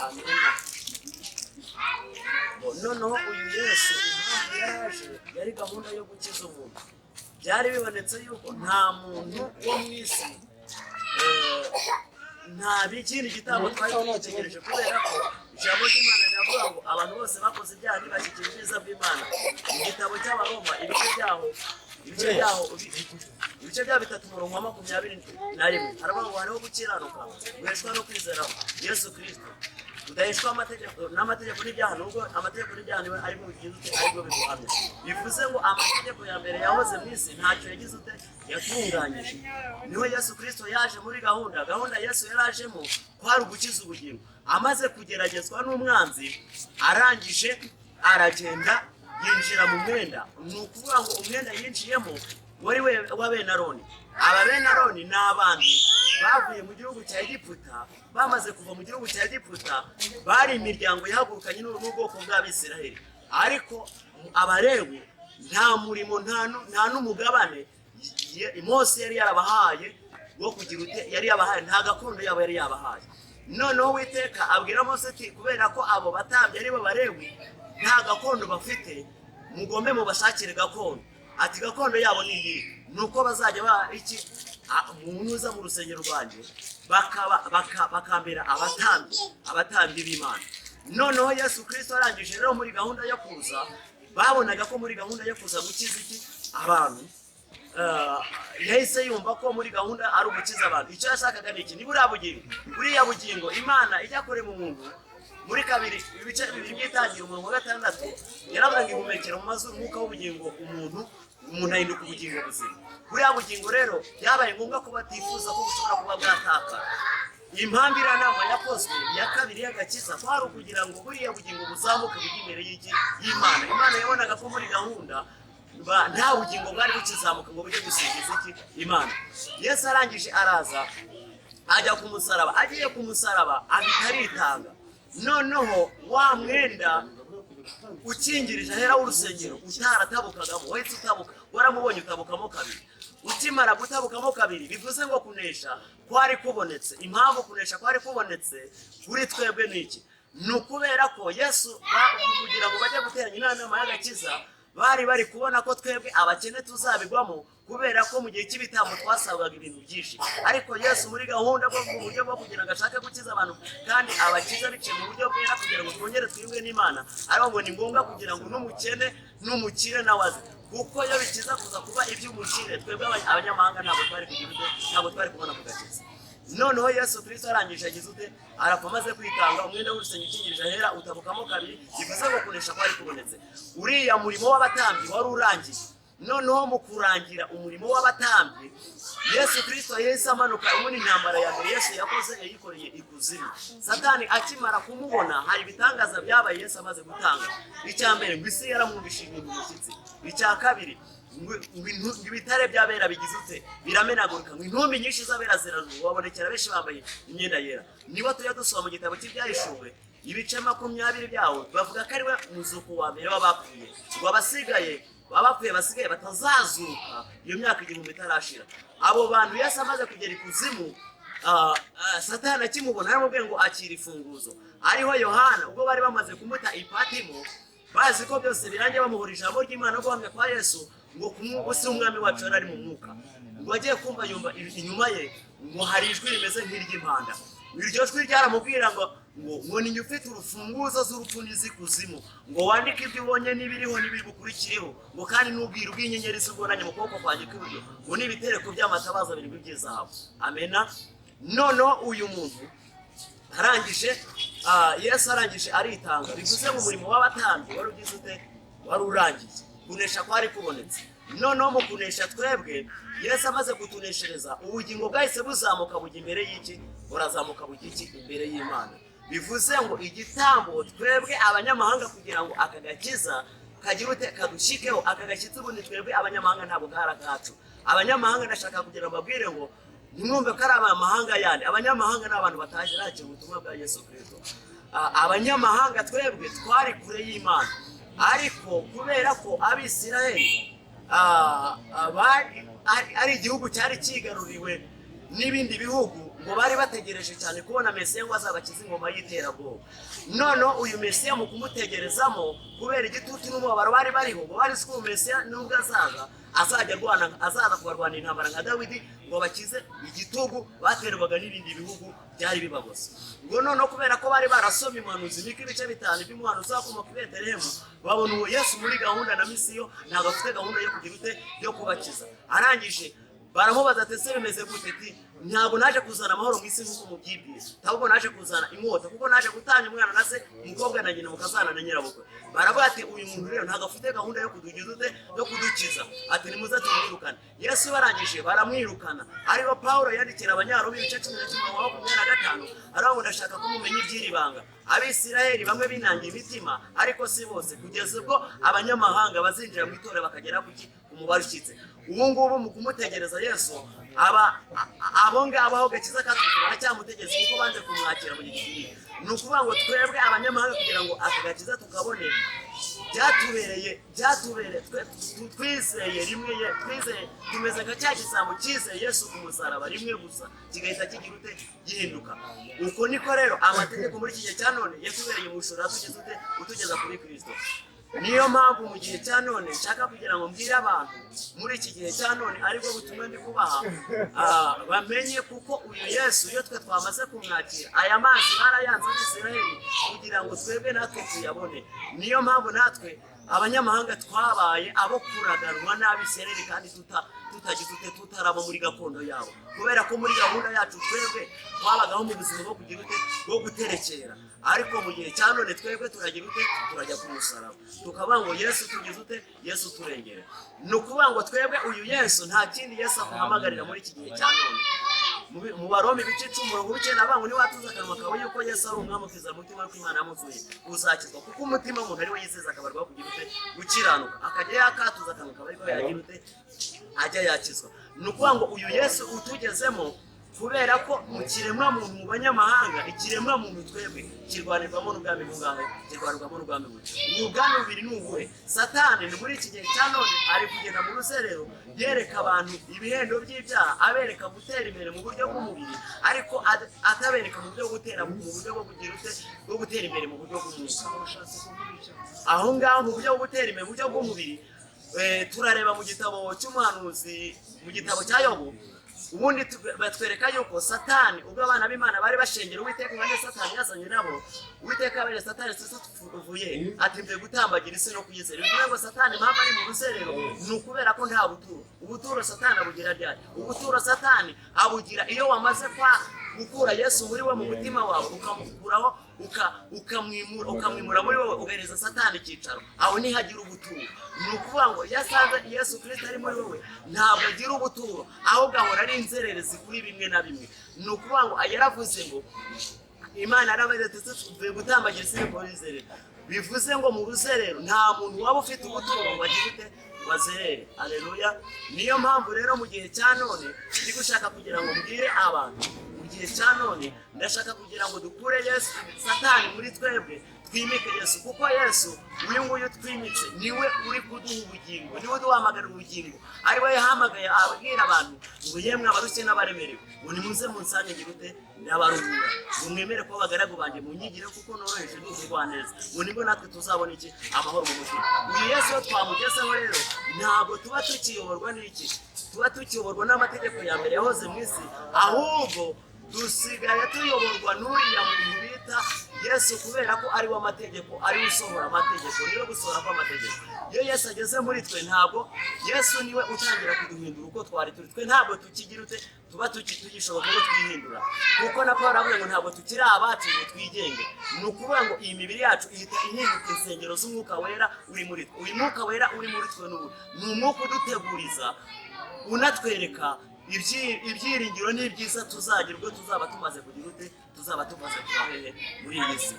amena. Noneho uyu Yesu impamvu yaraje yari gahunda yo gukiza umuntu. Byari bibonetse yuko nta muntu wo mu isi nta bikindi gitabo twari twitegereje kubera ko ijambo ry'Imana riravuga ngo abantu bose bakoze ibyaha ntibashyikira ubwiza bw'Imana. Igitabo cy'Abaroma ibice byaho 3:21 haravuga ngo hariho gukiranuka guheshwa no kwizera Yesu Kristo, udaheshwa n'amategeko n'ibyaha, nubwo amategeko n'ibyaha niwe aribwo bigize ute aribwo biguhamya. Bivuze ngo amategeko ya mbere yahoze mu isi ntacyo yagize ute yatunganyije. Niho Yesu Kristo yaje muri gahunda Yesu yarajemo kwari ugukiza ubugingo. Amaze kugeragezwa n'umwanzi arangije aragenda yinjira mu mwenda. Ni ukuvuga ngo umwenda yinjiyemo wari wa Benaroni. Aba Benaroni ni abantu bavuye mu gihugu cya Egiputa. Bamaze kuva mu gihugu cya Egiputa bari imiryango ihagurukanye n'ubwoko bw'Abisiraheli, ariko Abalewi nta murimo nta n'umugabane Mose yari yarabahaye wo kugira ute yari yabahaye, nta gakondo yabo yari yabahaye. Noneho Uwiteka abwira Mose ati kubera ko abo batambyi ari bo Balewi nta gakondo bafite, mugombe mubashakire gakondo. Ati gakondo yabo ni iyi, nuko bazajya muza mu rusengero rwanjye bakambira abatambyi b'Imana. Noneho Yesu Kristo arangije rero muri gahunda yo kuza, babonaga ko muri gahunda yo kuza gukiza abantu, yahise yumva ko muri gahunda ari ugukiza abantu. Icyo yashakaga ni iki? Ni buriya bugingo Imana ijya kure mu muntu. Muri kabiri ibice bibiri by'itangira umurongo wa 6 yaravuga ngo ihumekera mu mazuru umwuka w'ubugingo umuntu ahinduka ubugingo buzima. Buriya bugingo rero byabaye ngombwa ko batifuza ko bushobora kuba bwatakara. Impamvu iriya nama yakozwe ya kabiri y'agakiza kwari ukugira ngo buriya bugingo buzamuke bujye imbere y'Imana. Imana yabonaga ko muri gahunda nta bugingo bwari bukizamuka ngo bujye gusingiza Imana. Yesu arangije araza ajya ku musaraba. Agiye ku musaraba ahita aritanga. Noneho wa mwenda ukingirije ahera w'urusengero utaratabukagamo wahise utabuka, waramubonye utabukamo kabiri. Ukimara gutabukamo kabiri bivuze ngo kunesha kwari kubonetse. Impamvu kunesha kwari kubonetse kuri twebwe niki? Ni ukubera ko Yesu kugira ngo bajye guteranya inama y'agakiza bari kubona ko twebwe abakene tuzabigwamo, kubera ko mu gihe cy'ibitambo twasabwaga ibintu byinshi. Ariko Yesu muri gahunda bwo mu buryo bwo kugira ngo ashake gukiza abantu kandi abakiza biciye mu buryo bwera kugira ngo twongere twiyunge n'Imana, ariko ngo ni ngombwa kugira ngo n'umukene n'umukire nawaze, kuko iyo bikiza kuza kuba iby'umukire twebwe abanyamahanga ntabwo twari kubona kugakiza. Noneho Yesu Kristo arangije agize ute arapfa amaze kwitanga, umwenda w'urusengero ukingirije ahera utabukamo kabiri. Bivuze ngo kunesha kwari kubonetse. Uriya murimo w'abatambyi wari urangiye. Noneho mu kurangira umurimo w'abatambyi Yesu Kristo yahise amanuka. Ubundi intambara ya mbere Yesu yakoze yayikoreye ikuzimu. Satani akimara kumubona hari ibitangaza byabaye Yesu amaze gutanga. Icya mbere ngo isi yaramwumvishije umushyitsi. Icya kabiri ibitare by'abera bigize ute biramenagurika, ngo intumbi nyinshi z'abera zirazuba, babonekera benshi bambaye imyenda yera. Niba tujya dusoma mu gitabo cy'Ibyahishuwe ibice 20 byawo bavuga ko ari we muzuko wa mbere w'abapfuye, ngo abapfuye basigaye batazazuka iyo myaka 1000 itarashira. Abo bantu Yesu amaze kugera ikuzimu, Satani akimubona aramubwiye ngo akira ifunguzo. Ariho Yohana ubwo bari bamaze kumuta ipatimo, bazi ko byose birangiye, bamuhora ijambo ry'Imana guhamya kwa Yesu ngo kumwubusi umwami wacu ari mu mwuka. Ngo agiye kumva yumva inyuma ye ngo hari ijwi rimeze nk'iry'impanda. Iryo jwi ryaramubwira ngo ni ufite urufunguzo z'urupfu n'izikuzimu, ngo wandike ibyo ubonye n'ibiriho n'ibiri bukurikireho, ngo kandi n'ubwira ubw'inyenyeri z'ubonanye mu kuboko kwanjye kw'iburyo, ngo n'ibitereko by'amatabaza birindwi by'izahabu. Amena. Noneho uyu muntu arangije Yesu arangije aritanga. Bivuze ngo umurimo w'abatambyi wari ugize ute wari urangiye. Kunesha kwari kubonetse. Noneho mu kunesha twebwe Yesu amaze kutuneshereza, ubugingo bwahise buzamuka bujya imbere y'iki? Burazamuka bujya iki? Imbere y'Imana. Bivuze ngo igitambo twebwe abanyamahanga kugira ngo akagakiza kagira ute kadushikeho, akagashyitsi ubundi twebwe abanyamahanga ntabwo gahara kacu. Abanyamahanga ndashaka kugira ngo babwire ngo nimwumve ko ari abanyamahanga yandi. Abanyamahanga ni abantu bataje nakira ubutumwa bwa Yesu Kristo. Abanyamahanga twebwe twari kure y'Imana, ariko kubera ko Abisiraheli ari igihugu cyari kigaruriwe n'ibindi bihugu, ngo bari bategereje cyane kubona Mesiya ngo azabakize ingoma y'iterabwoba. Noneho uyu Mesiya mu kumutegerezamo kubera igitutu n'umubabaro bari bariho, ngo bari ko Mesiya nubwo azaza kubarwana intambara nka Dawidi ngo bakize igitugu baterwaga n'ibindi bihugu byari bibagose. Ngo noneho kubera ko bari barasomye umuhanuzi Mika ibice 5 by'umuhanuzi wakomoka i Betelehemu, babona uwo Yesu muri gahunda na misiyo ntabwo afite gahunda yo kugira ute yo kubakiza. Arangije baramubaza ati ese bimeze gute? Ntabwo naje kuzana amahoro mu isi nk'uko mubyibwira, ahubwo naje kuzana inkota, kuko naje gutanya umwana na se, umukobwa na nyina mukazana na nyirabukwe. Baravuga ati uyu muntu rero ntabwo afite gahunda yo kudukiza ute yo kudukiza, ati nimuze tumwirukane. Yesu barangije baramwirukana. Ariho Pawulo yandikira Abanyaroma ibice 10:25 aravuga ngo ndashaka ko mumenya iby'iri banga. Abisiraheli bamwe binangiye imitima, ariko si bose, kugeza ubwo abanyamahanga bazinjira mu itorero bakagera ku umubare ushyitse. Ubu ngubu mu kumutegereza Yesu abo ngabo aho gakiza katukura cyamutegetse kuko banze kumwakira mu gihe. Ni ukuvuga ngo twebwe abanyamahanga kugira ngo aka gakiza tukabone byatubereye twizeye rimwe, twizeye tumeze nka cya gisambo cyizeye Yesu ku musaraba rimwe gusa kigahita kigira ute gihinduka. Uko niko rero amategeko muri iki gihe cya none yatubereye umushora utugeza kuri Kristo. Niyo mpamvu mu gihe cya none nshaka kugira ngo mbwire abantu muri iki gihe cya none aribwo butumwa ndi kubaha, bamenye kuko uyu Yesu iyo twe twamaze kumwakira aya mazi barayanze Abisiraheli kugira ngo twebwe natwe tuyabone. Niyo mpamvu natwe abanyamahanga twabaye abo kuraganwa n'Abisiraheli kandi tutarabo muri gakondo yabo, kubera ko muri gahunda yacu twebwe twabagaho mu buzima bwo kugira ute bwo guterekera. Ariko mu gihe cya none twebwe turagira ute turajya ku musaraba tukavuga ngo Yesu tugize ute Yesu turengere. Ni ukuvuga ngo twebwe uyu Yesu nta kindi Yesu akuhamagarira muri iki gihe cya none. Mu Baroma ibice 10:9 abangu ni watuza akanwa kawe yuko Yesu ari umwami ukiza umutima ko Imana yamuzuye uzakizwa, kuko umutima umuntu ari we yizeza akabarwa kugira ute gukiranuka, akajya yakatuza akanwa kawe ariko yagira ute ajya yakizwa. Ni ukuvuga ngo uyu Yesu utugezemo kubera ko mu kiremwa muntu mu banyamahanga ikiremwa muntu twebwe kirwanirwamo n'ubwami bw'ubwami, kirwanirwamo n'ubwami bwe. Ubwami bubiri ni ubuhe? Satani ni muri iki gihe cya none ari kugenda mu ruserero yereka abantu ibihendo by'ibyaha, abereka gutera imbere mu buryo bw'umubiri, ariko atabereka mu buryo gutera mu buryo bwo kugira ute bwo gutera imbere mu buryo bw'umwuka. Aho ngaho mu buryo bwo gutera imbere mu buryo bw'umubiri turareba mu gitabo cy'umuhanuzi mu gitabo cya Yobu. Ubundi batwereka yuko Satani ubwo abana b'Imana bari bashengera Uwiteka kandi Satani yazanye nabo, Uwiteka abere Satani tuvuye ati mve gutambagira isi no kuyizera. Bivuga ngo Satani mpamvu ari mu ruserero ni ukubera ko nta buturo. Ubuturo Satani abugira ryari? Ubuturo Satani abugira iyo wamaze gukura Yesu muri we mu mutima wawe ukamukuraho ukamwimura muri wowe ugereza Satani icyicaro, aho nihagira ubuturo. Ni ukuvuga ngo yasanze Yesu Kristo ari muri wowe ntabwo agira ubuturo, ahubwo ahora ari inzererezi kuri bimwe na bimwe. Ni ukuvuga ngo yaravuze ngo Imana yaravuze ati gutambagira isi no kuyizera. Bivuze ngo mu ruserero nta muntu waba ufite ubuturo ngo agire ute wazerere. Haleluya. Niyo mpamvu rero mu gihe cya none ndi gushaka kugira ngo mbwire abantu mu gihe cya none ndashaka kugira ngo dukure Yesu Satani muri twebwe twimike Yesu, kuko Yesu uyu nguyu twimitse niwe uri kuduha ubugingo, niwe duhamagara ubugingo, ari we yahamagaye abwira abantu ngo yemwe abarushye n'abaremerewe ngo nimuze munsange ngirute n'abaruhura, ngo mwemere ko abagaragu banjye munyigire kuko noroheje n'ubugwa neza, ngo nibwo natwe tuzabona iki amahoro mu mutima. Uyu Yesu iyo twamugezeho rero ntabwo tuba tukiyoborwa n'iki, tuba tukiyoborwa n'amategeko ya mbere yahoze mu isi, ahubwo dusigaye tuyoborwa n'uriya muntu bita Yesu, kubera ko ari we amategeko, ari usohora amategeko, niwe gusohora kw'amategeko. Iyo Yesu ageze muri twe ntabwo Yesu niwe utangira kuduhindura uko twari turi, twe ntabwo tukigira ute tuba tugishoboka ko twihindura, kuko na Pawulo aravuga ngo ntabwo tukiri abacu ngo twigenge. Ni ukuvuga ngo iyi mibiri yacu ihita ihinduka insengero z'umwuka wera uri muri twe. Uyu mwuka wera uri muri twe ni umwuka uduteguriza unatwereka ibyiringiro n'ibyiza tuzagira ubwo tuzaba tumaze kugira ute tuzaba tumaze kuba hehe muri iyi si.